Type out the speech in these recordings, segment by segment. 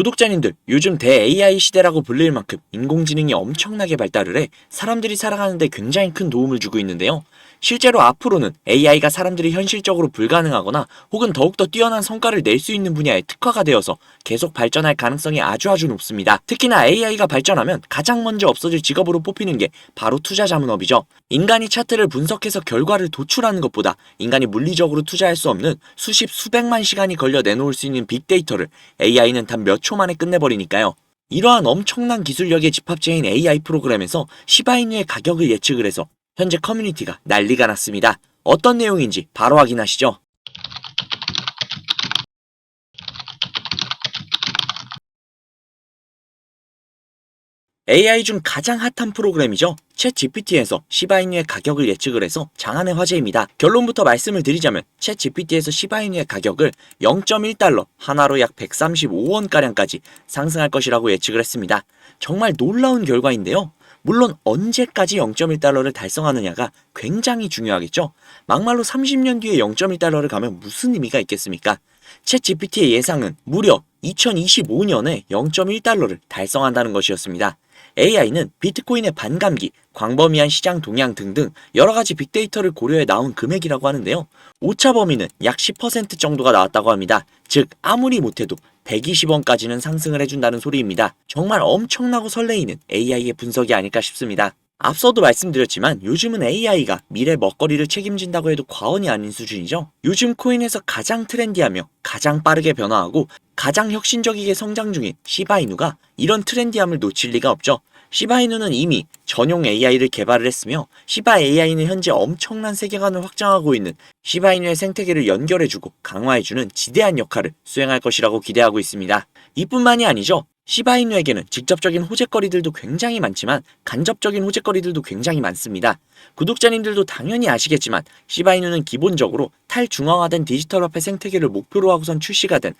구독자님들, 요즘 대 AI 시대라고 불릴 만큼 인공지능이 엄청나게 발달을 해 사람들이 살아가는데 굉장히 큰 도움을 주고 있는데요. 실제로 앞으로는 AI가 사람들이 현실적으로 불가능하거나 혹은 더욱더 뛰어난 성과를 낼 수 있는 분야에 특화가 되어서 계속 발전할 가능성이 아주 높습니다. 특히나 AI가 발전하면 가장 먼저 없어질 직업으로 뽑히는 게 바로 투자 자문업이죠. 인간이 차트를 분석해서 결과를 도출하는 것보다 인간이 물리적으로 투자할 수 없는 수십 수백만 시간이 걸려 내놓을 수 있는 빅데이터를 AI는 단 몇 초 만에 끝내버리니까요. 이러한 엄청난 기술력의 집합체인 AI 프로그램에서 시바이누의 가격을 예측을 해서 현재 커뮤니티가 난리가 났습니다. 어떤 내용인지 바로 확인하시죠. AI 중 가장 핫한 프로그램이죠. 챗 GPT에서 시바이누의 가격을 예측을 해서 장안의 화제입니다. 결론부터 말씀을 드리자면 챗 GPT에서 시바이누의 가격을 0.1달러, 하나로 약 135원가량까지 상승할 것이라고 예측을 했습니다. 정말 놀라운 결과인데요. 물론 언제까지 0.1달러를 달성하느냐가 굉장히 중요하겠죠. 막말로 30년 뒤에 0.1달러를 가면 무슨 의미가 있겠습니까? 챗 GPT의 예상은 무려 2025년에 0.1달러를 달성한다는 것이었습니다. AI는 비트코인의 반감기, 광범위한 시장 동향 등등 여러가지 빅데이터를 고려해 나온 금액이라고 하는데요. 오차 범위는 약 10% 정도가 나왔다고 합니다. 즉 아무리 못해도 120원까지는 상승을 해준다는 소리입니다. 정말 엄청나고 설레이는 AI의 분석이 아닐까 싶습니다. 앞서도 말씀드렸지만 요즘은 AI가 미래 먹거리를 책임진다고 해도 과언이 아닌 수준이죠. 요즘 코인에서 가장 트렌디하며 가장 빠르게 변화하고 가장 혁신적이게 성장 중인 시바이누가 이런 트렌디함을 놓칠 리가 없죠. 시바이누는 이미 전용 AI를 개발을 했으며 시바 AI는 현재 엄청난 세계관을 확장하고 있는 시바이누의 생태계를 연결해주고 강화해주는 지대한 역할을 수행할 것이라고 기대하고 있습니다. 이뿐만이 아니죠. 시바이누에게는 직접적인 호재거리들도 굉장히 많지만 간접적인 호재거리들도 굉장히 많습니다. 구독자님들도 당연히 아시겠지만 시바이누는 기본적으로 탈중앙화된 디지털화폐 생태계를 목표로 하고선 출시가 된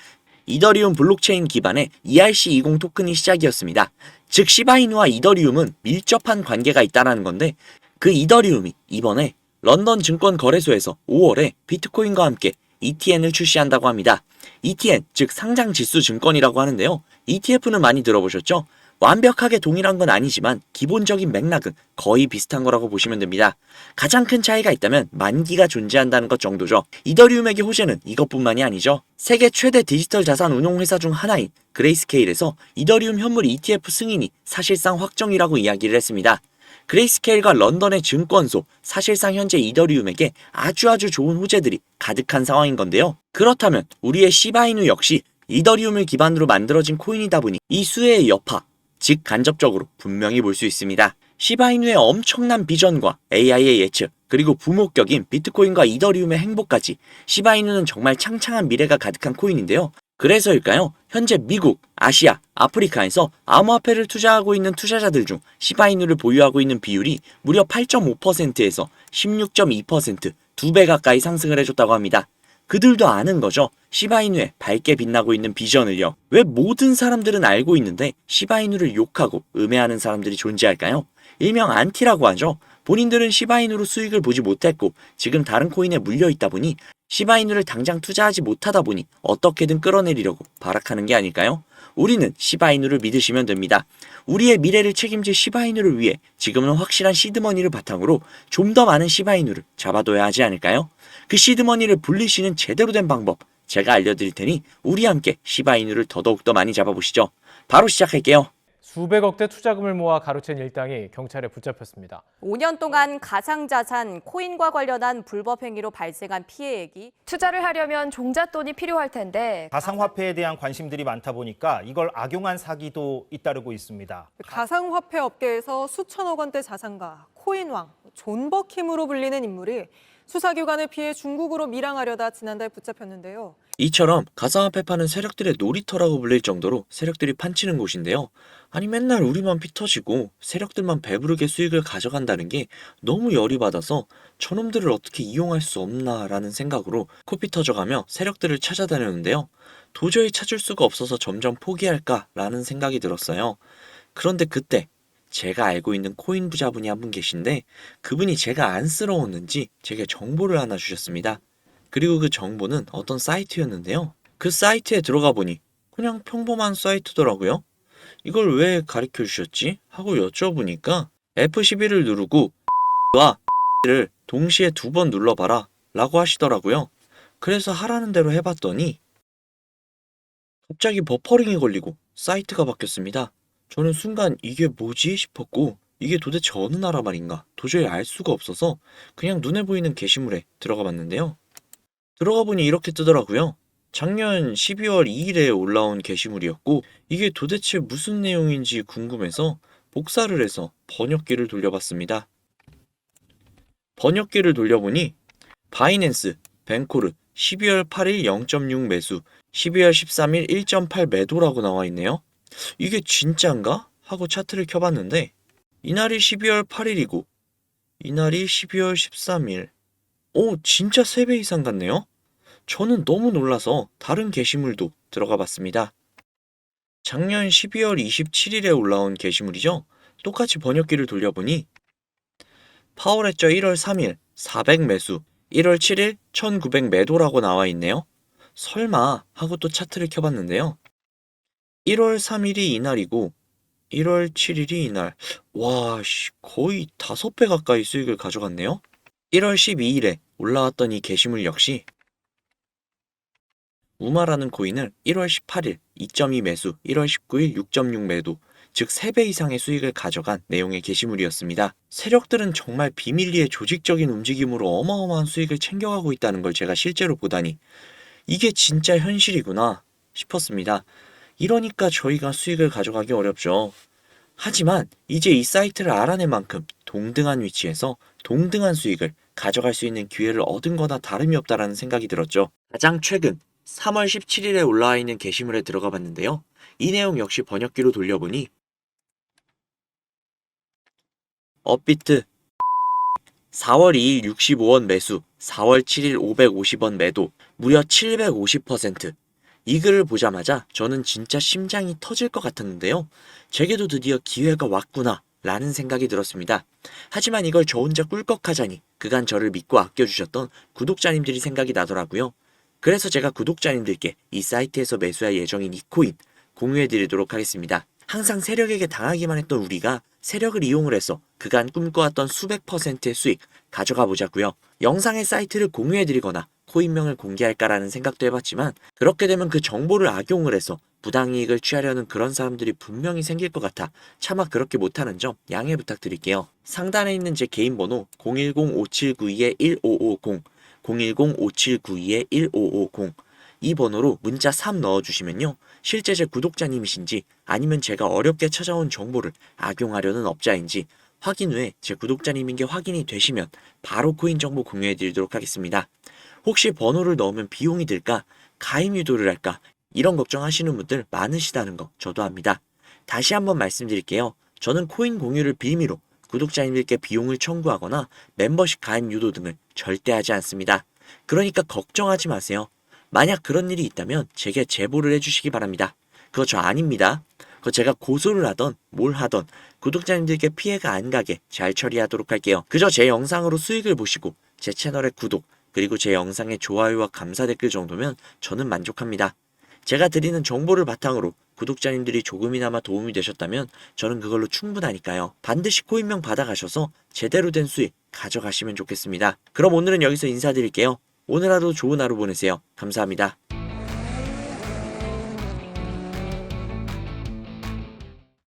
이더리움 블록체인 기반의 ERC20 토큰이 시작이었습니다. 즉 시바이누와 이더리움은 밀접한 관계가 있다는 건데 그 이더리움이 이번에 런던 증권 거래소에서 5월에 비트코인과 함께 ETN을 출시한다고 합니다. ETN, 즉 상장 지수 증권이라고 하는데요. ETF는 많이 들어보셨죠? 완벽하게 동일한 건 아니지만 기본적인 맥락은 거의 비슷한 거라고 보시면 됩니다. 가장 큰 차이가 있다면 만기가 존재한다는 것 정도죠. 이더리움에게 호재는 이것뿐만이 아니죠. 세계 최대 디지털 자산 운용회사 중 하나인 그레이스케일에서 이더리움 현물 ETF 승인이 사실상 확정이라고 이야기를 했습니다. 그레이스케일과 런던의 증권소, 사실상 현재 이더리움에게 아주 좋은 호재들이 가득한 상황인 건데요. 그렇다면 우리의 시바이누 역시 이더리움을 기반으로 만들어진 코인이다 보니 이 수혜의 여파, 즉 간접적으로 분명히 볼 수 있습니다. 시바이누의 엄청난 비전과 AI의 예측, 그리고 부목격인 비트코인과 이더리움의 행보까지 시바이누는 정말 창창한 미래가 가득한 코인인데요. 그래서일까요? 현재 미국, 아시아, 아프리카에서 암호화폐를 투자하고 있는 투자자들 중 시바이누를 보유하고 있는 비율이 무려 8.5%에서 16.2%, 2배 가까이 상승을 해줬다고 합니다. 그들도 아는 거죠. 시바이누의 밝게 빛나고 있는 비전을요. 왜 모든 사람들은 알고 있는데 시바이누를 욕하고 음해하는 사람들이 존재할까요? 일명 안티라고 하죠. 본인들은 시바이누로 수익을 보지 못했고 지금 다른 코인에 물려있다 보니 시바이누를 당장 투자하지 못하다 보니 어떻게든 끌어내리려고 발악하는 게 아닐까요? 우리는 시바이누를 믿으시면 됩니다. 우리의 미래를 책임질 시바이누를 위해 지금은 확실한 시드머니를 바탕으로 좀 더 많은 시바이누를 잡아둬야 하지 않을까요? 그 시드머니를 불리시는 제대로 된 방법 제가 알려드릴 테니 우리 함께 시바이누를 더더욱더 많이 잡아보시죠. 바로 시작할게요. 수백억대 투자금을 모아 가로챈 일당이 경찰에 붙잡혔습니다. 5년 동안 가상자산, 코인과 관련한 불법 행위로 발생한 피해액이 투자를 하려면 종잣돈이 필요할 텐데 가상화폐에 대한 관심들이 많다 보니까 이걸 악용한 사기도 잇따르고 있습니다. 가상화폐 업계에서 수천억 원대 자산가, 코인왕, 존버킴으로 불리는 인물이 수사기관을 피해 중국으로 밀항하려다 지난달 붙잡혔는데요. 이처럼 가상화폐 파는 세력들의 놀이터라고 불릴 정도로 세력들이 판치는 곳인데요. 아니 맨날 우리만 피 터지고 세력들만 배부르게 수익을 가져간다는 게 너무 열이 받아서 저놈들을 어떻게 이용할 수 없나라는 생각으로 코피 터져가며 세력들을 찾아다녔는데요. 도저히 찾을 수가 없어서 점점 포기할까라는 생각이 들었어요. 그런데 그때 제가 알고 있는 코인 부자분이 한 분 계신데 그분이 제가 안쓰러웠는지 제게 정보를 하나 주셨습니다. 그리고 그 정보는 어떤 사이트였는데요. 그 사이트에 들어가 보니 그냥 평범한 사이트더라고요. 이걸 왜 가르쳐 주셨지? 하고 여쭤보니까 F11을 누르고 와 를 동시에 2번 눌러봐라 라고 하시더라고요. 그래서 하라는 대로 해봤더니 갑자기 버퍼링이 걸리고 사이트가 바뀌었습니다. 저는 순간 이게 뭐지 싶었고 이게 도대체 어느 나라 말인가 도저히 알 수가 없어서 그냥 눈에 보이는 게시물에 들어가 봤는데요. 들어가 보니 이렇게 뜨더라고요. 작년 12월 2일에 올라온 게시물이었고 이게 도대체 무슨 내용인지 궁금해서 복사를 해서 번역기를 돌려봤습니다. 번역기를 돌려보니 바이낸스, 벤코르 12월 8일 0.6 매수, 12월 13일 1.8 매도라고 나와 있네요. 이게 진짠가? 하고 차트를 켜봤는데 이날이 12월 8일이고 이날이 12월 13일. 오, 진짜 3배 이상 같네요. 저는 너무 놀라서 다른 게시물도 들어가 봤습니다. 작년 12월 27일에 올라온 게시물이죠. 똑같이 번역기를 돌려보니 파월했죠. 1월 3일 400 매수, 1월 7일 1900 매도라고 나와 있네요. 설마 하고 또 차트를 켜봤는데요. 1월 3일이 이날이고 1월 7일이 이날. 와, 거의 5배 가까이 수익을 가져갔네요. 1월 12일에 올라왔던 이 게시물 역시 우마라는 코인을 1월 18일 2.2 매수, 1월 19일 6.6 매도, 즉 3배 이상의 수익을 가져간 내용의 게시물이었습니다. 세력들은 정말 비밀리에 조직적인 움직임으로 어마어마한 수익을 챙겨가고 있다는 걸 제가 실제로 보다니 이게 진짜 현실이구나 싶었습니다. 이러니까 저희가 수익을 가져가기 어렵죠. 하지만 이제 이 사이트를 알아낸 만큼 동등한 위치에서 동등한 수익을 가져갈 수 있는 기회를 얻은 거나 다름이 없다라는 생각이 들었죠. 가장 최근 3월 17일에 올라와 있는 게시물에 들어가 봤는데요. 이 내용 역시 번역기로 돌려보니 업비트 4월 2일 65원 매수, 4월 7일 550원 매도, 무려 750%. 이 글을 보자마자 저는 진짜 심장이 터질 것 같았는데요. 제게도 드디어 기회가 왔구나 라는 생각이 들었습니다. 하지만 이걸 저 혼자 꿀꺽하자니 그간 저를 믿고 아껴주셨던 구독자님들이 생각이 나더라고요. 그래서 제가 구독자님들께 이 사이트에서 매수할 예정인 이 코인 공유해드리도록 하겠습니다. 항상 세력에게 당하기만 했던 우리가 세력을 이용을 해서 그간 꿈꿔왔던 수백 %의 수익 가져가 보자고요. 영상의 사이트를 공유해드리거나 코인명을 공개할까라는 생각도 해봤지만 그렇게 되면 그 정보를 악용을 해서 부당이익을 취하려는 그런 사람들이 분명히 생길 것 같아 차마 그렇게 못하는 점 양해 부탁드릴게요. 상단에 있는 제 개인 번호 010-5792-1550 010-5792-1550 이 번호로 문자 3 넣어주시면요. 실제 제 구독자님이신지 아니면 제가 어렵게 찾아온 정보를 악용하려는 업자인지 확인 후에 제 구독자님인 게 확인이 되시면 바로 코인 정보 공유해드리도록 하겠습니다. 혹시 번호를 넣으면 비용이 들까? 가입 유도를 할까? 이런 걱정하시는 분들 많으시다는 거 저도 압니다. 다시 한번 말씀드릴게요. 저는 코인 공유를 빌미로 구독자님들께 비용을 청구하거나 멤버십 가입 유도 등을 절대 하지 않습니다. 그러니까 걱정하지 마세요. 만약 그런 일이 있다면 제게 제보를 해주시기 바랍니다. 그거 저 아닙니다. 그거 제가 고소를 하던 뭘 하던 구독자님들께 피해가 안 가게 잘 처리하도록 할게요. 그저 제 영상으로 수익을 보시고 제 채널의 구독 그리고 제 영상의 좋아요와 감사 댓글 정도면 저는 만족합니다. 제가 드리는 정보를 바탕으로 구독자님들이 조금이나마 도움이 되셨다면 저는 그걸로 충분하니까요. 반드시 코인명 받아가셔서 제대로 된 수익 가져가시면 좋겠습니다. 그럼 오늘은 여기서 인사드릴게요. 오늘 하루 좋은 하루 보내세요. 감사합니다.